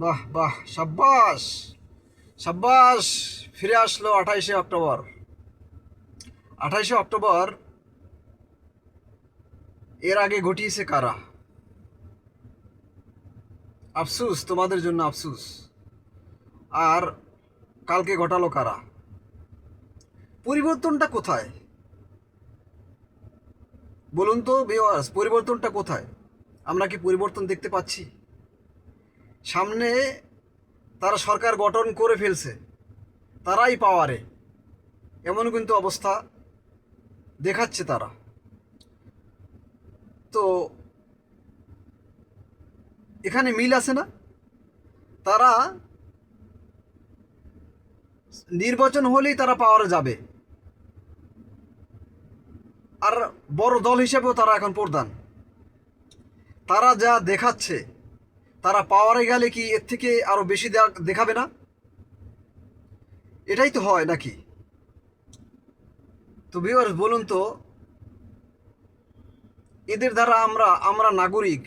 বাহ বাহ, সাব্বাস সাব্বাস। ফিরে আসলো 28শে অক্টোবর। 28শে অক্টোবর এর আগে ঘটিয়েছে কারা? আফসুস, তোমাদের জন্য আফসুস। আর কালকে ঘটালো কারা? পরিবর্তনটা কোথায় বলুন তো ভিউয়ার্স, পরিবর্তনটা কোথায়? আমরা কি পরিবর্তন দেখতে পাচ্ছি? সামনে তারা সরকার গঠন করে ফেলছে, তারাই পাওয়ারে, এমন কিন্তু অবস্থা দেখাচ্ছে তারা। তো এখানে মিল আছে না? তারা নির্বাচন হলেই তারা পাওয়ারে যাবে, আর বড় দল হিসেবেও তারা এখন প্রধান। তারা যা দেখাচ্ছে, তারা পাওয়ারে গেলে কি এর থেকে আরো বেশি দেখাবে না? এটাই তো হয় নাকি? তো ভিউয়ার্স বলুন তো, এদের দ্বারা আমরা আমরা নাগরিক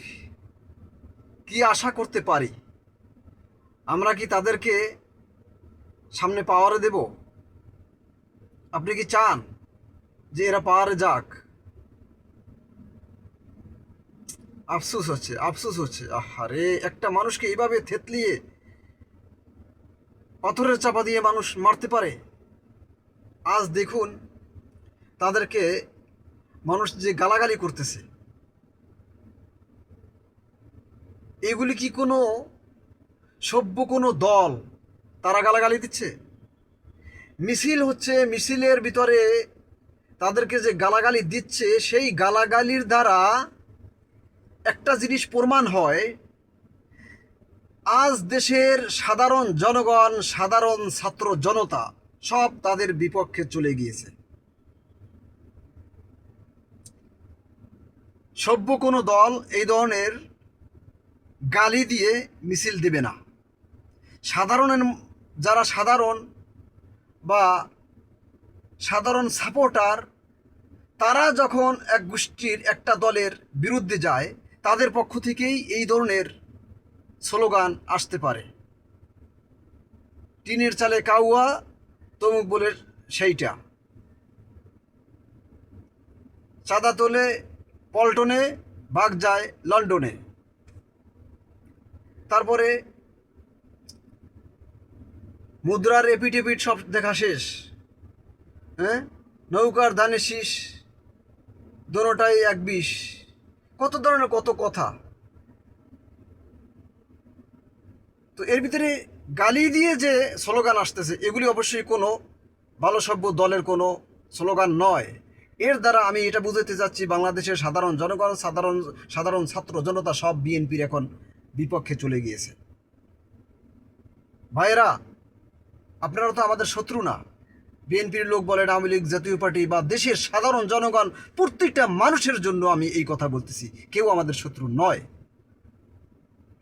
কি আশা করতে পারি? আমরা কি তাদেরকে সামনে পাওয়ারে দেব? আপনি কি চান যে এরা পাওয়ারে যাক? আফসোস হচ্ছে, আফসোস হচ্ছে। আহারে, একটা মানুষকে এইভাবে থেতলিয়ে পাথরের চাপা দিয়ে মানুষ মারতে পারে? আজ দেখুন তাদেরকে মানুষ যে গালাগালি করতেছে, এগুলি কি কোনো সভ্য কোনো দল তারা গালাগালি দিচ্ছে? মিছিল হচ্ছে, মিছিলের ভিতরে তাদেরকে যে গালাগালি দিচ্ছে, সেই গালাগালির দ্বারা একটা জিনিস প্রমাণ হয়, আজ দেশের সাধারণ জনগণ, সাধারণ ছাত্র জনতা সব তাদের বিপক্ষে চলে গিয়েছে। সভ্য কোনো দল এই ধরনের গালি দিয়ে মিছিল দেবে না। সাধারণের, যারা সাধারণ বা সাধারণ সাপোর্টার, তারা যখন এক গোষ্ঠীর একটা দলের বিরুদ্ধে যায়, তাদের পক্ষ থেকেই এই ধরনের স্লোগান আসতে পারে। টিনের চালে কাউয়া, তমুক বলে সেইটা, চাঁদা তোলে পল্টনে, বাঘ যায় লন্ডনে। তারপরে মুদ্রার এপিট এপিট সব দেখা শেষ। হ্যাঁ, নৌকার ধানে শীষ, দোনোটাই এক বিষ। কত ধরনের কত কথা। তো এর ভিতরে গালি দিয়ে যে স্লোগান আসতেছে, এগুলি অবশ্যই কোনো ভালো সভ্য দলের কোনো স্লোগান নয়। এর দ্বারা আমি এটা বুঝাতে চাচ্ছি, বাংলাদেশের সাধারণ জনগণ, সাধারণ সাধারণ ছাত্র জনতা সব বিএনপির এখন বিপক্ষে চলে গিয়েছে। ভাইয়েরা, আপনারা তো আমাদের শত্রু না। বিএনপির লোক বলেন, আওয়ামী লীগ, জাতীয় পার্টি বা দেশের সাধারণ জনগণ, প্রত্যেকটা মানুষের জন্য আমি এই কথা বলতেছি, কেউ আমাদের শত্রু নয়।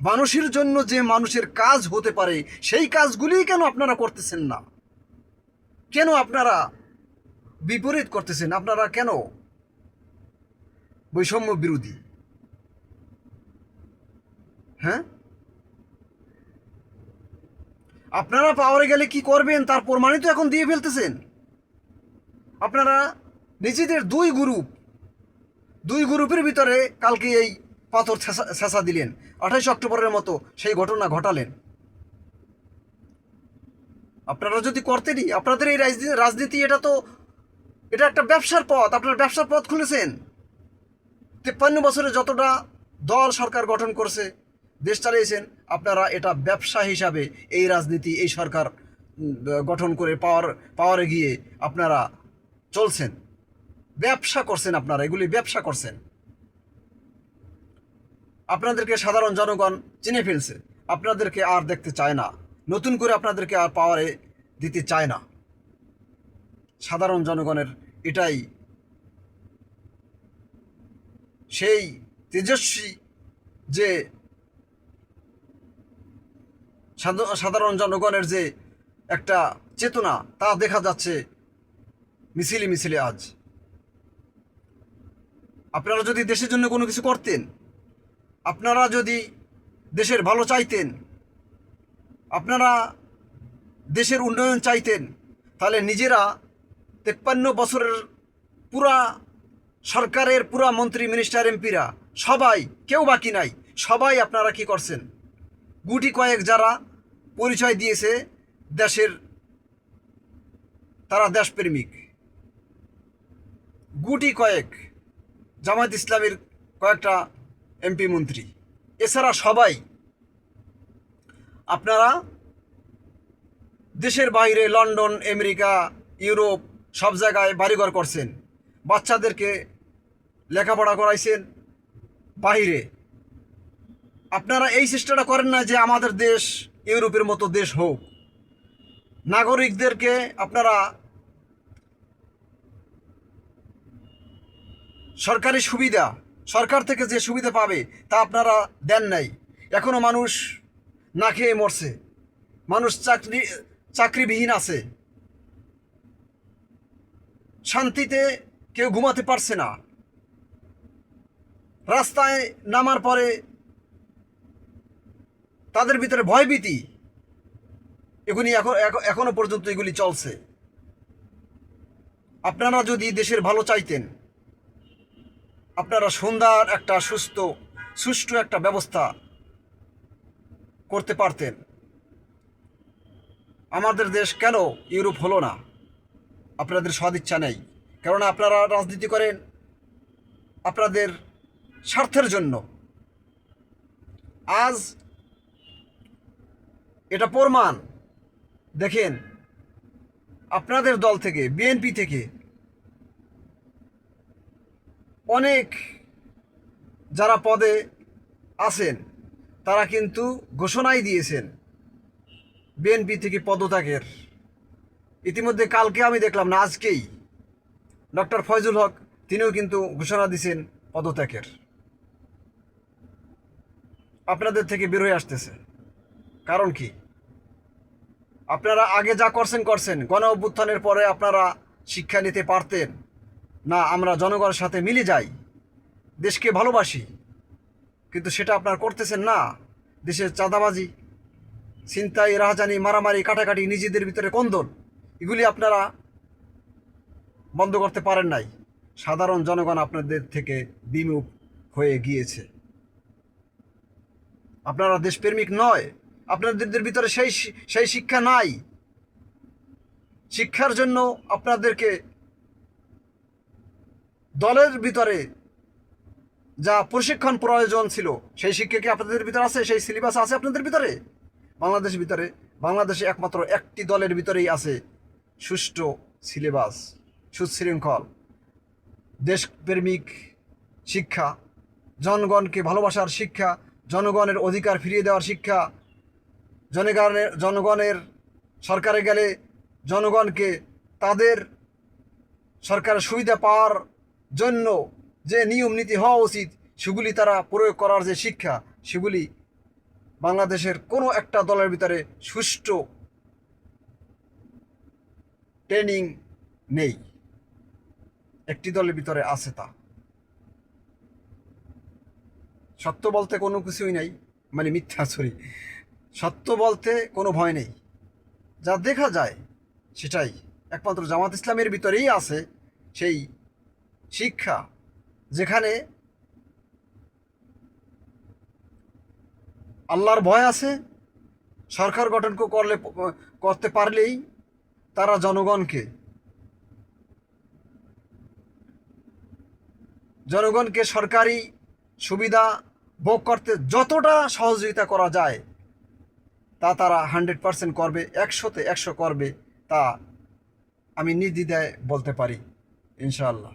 মানুষের জন্য যে মানুষের কাজ হতে পারে, সেই কাজগুলি কেন আপনারা করতেছেন না? কেন আপনারা বিপরীত করতেছেন? আপনারা কেন বৈষম্য বিরোধী? হ্যাঁ, আপনারা পাওয়ারে গেলে কি করবেন তার প্রমাণিত এখন দিয়ে ফেলতেছেন। আপনারা নিজেদের দুই গ্রুপের ভিতরে কালকে এই পাথর ছেঁচা দিলেন, 28 অক্টোবরের মতো সেই ঘটনা ঘটালেন। আপনারা যদি করতেনই, আপনাদের এই রাজনীতি, এটা একটা ব্যবসার পথ। আপনারা ব্যবসার পথ খুলেছেন। 53 বছরে যতটা দল সরকার গঠন করছে, দেশ চালিয়েছেন, আপনারা এটা ব্যবসা হিসাবে এই রাজনীতি, এই সরকার গঠন করে পাওয়ারে গিয়ে আপনারা চলছেন, ব্যবসা করছেন। আপনারা এগুলি ব্যবসা করছেন। আপনাদেরকে সাধারণ জনগণ চিনে ফেলছে, আপনাদেরকে আর দেখতে চায় না, নতুন করে আপনাদেরকে আর পাওয়ারে দিতে চায় না। সাধারণ জনগণের এটাই সেই তেজস্বী যে সাধারণ জনগণের যে একটা চেতনা, তা দেখা যাচ্ছে মিছিলে মিছিলে আজ। আপনারা যদি দেশের জন্য কোনো কিছু করতেন, আপনারা যদি দেশের ভালো চাইতেন, আপনারা দেশের উন্নয়ন চাইতেন, তাহলে নিজেরা 53 বছরের পুরা সরকারের পুরা মন্ত্রী মিনিস্টার এমপিরা সবাই, কেউ বাকি নাই, সবাই আপনারা কি করছেন? গুটি কয়েক যারা পরিচয় দিয়েছে দেশের, তারা দেশপ্রেমিক, গুটি কয়েক জামায়াত ইসলামের কয়েকটা এমপি মন্ত্রী, এছাড়া সবাই আপনারা দেশের বাইরে লন্ডন, আমেরিকা, ইউরোপ সব জায়গায় বাড়িঘর করছেন, বাচ্চাদেরকে লেখাপড়া করাইছেন বাইরে। আপনারা এই চেষ্টাটা করেন না যে আমাদের দেশ ইউরোপের মতো দেশ হোক। নাগরিকদেরকে আপনারা সরকারি সুবিধা, সরকার থেকে যে সুবিধা পাবে তা আপনারা দেন নাই। এখনও মানুষ না খেয়ে মরছে, মানুষ চাকরিবিহীন আছে, শান্তিতে কেউ ঘুমাতে পারছে না, রাস্তায় নামার পরে তাদের ভিতরে ভয়ভীতি, এগুলি এখনো পর্যন্ত এগুলি চলছে। আপনারা যদি দেশের ভালো চাইতেন, আপনারা সুন্দর একটা সুষ্ঠু একটা ব্যবস্থা করতে পারতেন। আমাদের দেশ কেন ইউরোপ হলো না? আপনাদের সদিচ্ছা নেই, কারণ আপনারা রাজনীতি করেন আপনাদের স্বার্থের জন্য। আজ এটা প্রমাণ, দেখেন আপনাদের দল থেকে, বিএনপি থেকে অনেক যারা পদে আছেন তারা কিন্তু ঘোষণাই দিয়েছেন বিএনপি থেকে পদত্যাগের। ইতিমধ্যে কালকে আমি দেখলাম না, আজকেই ডক্টর ফয়জুল হক তিনিও কিন্তু ঘোষণা দিয়েছেন পদত্যাগের। আপনাদের থেকে বের হয়ে আসতেছে। কারণ কি? আপনারা আগে যা করছেন, গণ অভ্যুত্থানের পরে আপনারা শিক্ষা নিতে পারতেন না, আমরা জনগণের সাথে মিলে যাই, দেশকে ভালোবাসি, কিন্তু সেটা আপনারা করতেছেন না। দেশের চাঁদাবাজি, ছিনতাই, রাহাজানি, মারামারি, কাটাকাটি, নিজেদের ভিতরে কন্দল, এগুলি আপনারা বন্ধ করতে পারেন নাই। সাধারণ জনগণ আপনাদের থেকে বিমুখ হয়ে গিয়েছে। আপনারা দেশপ্রেমিক নয়, আপনাদের ভিতরে সেই শিক্ষা নাই। শিক্ষার জন্য আপনাদেরকে দলের ভিতরে যা প্রশিক্ষণ প্রয়োজন ছিল সেই শিক্ষা কি আপনাদের ভিতরে আছে? সেই সিলেবাস আছে আপনাদের ভিতরে? বাংলাদেশের ভিতরে, বাংলাদেশে একমাত্র একটি দলের ভিতরেই আছে সুষ্ঠু সিলেবাস, সুশৃঙ্খল দেশপ্রেমিক শিক্ষা, জনগণকে ভালোবাসার শিক্ষা, জনগণের অধিকার ফিরিয়ে দেওয়ার শিক্ষা, জনগণের সরকারে গেলে জনগণকে তাদের সরকারের সুবিধা পাওয়ার জন্য যে নিয়ম নীতি হওয়া উচিত সেগুলি তারা প্রয়োগ করার যে শিক্ষা, সেগুলি বাংলাদেশের কোনো একটা দলের ভিতরে সুষ্ঠু ট্রেনিং নেই। একটি দলের ভিতরে আছে তা। সত্য বলতে কোনো কিছুই নেই, মানে মিথ্যা, সত্য বলতে কোনো ভয় নেই। যা দেখা যায় সেটাই একমাত্র জামাত ইসলামের ভিতরেই আছে সেই শিক্ষা, যেখানে আল্লাহর ভয় আছে। সরকার গঠন করতে পারলেই তারা জনগণকে সরকারি সুবিধা ভোগ করতে যতটা সহযোগিতা করা যায় তা তারা 100% করবে, 100-তে 100 করবে, তা আমি নির্দ্বিধায় বলতে পারি ইনশাআল্লাহ।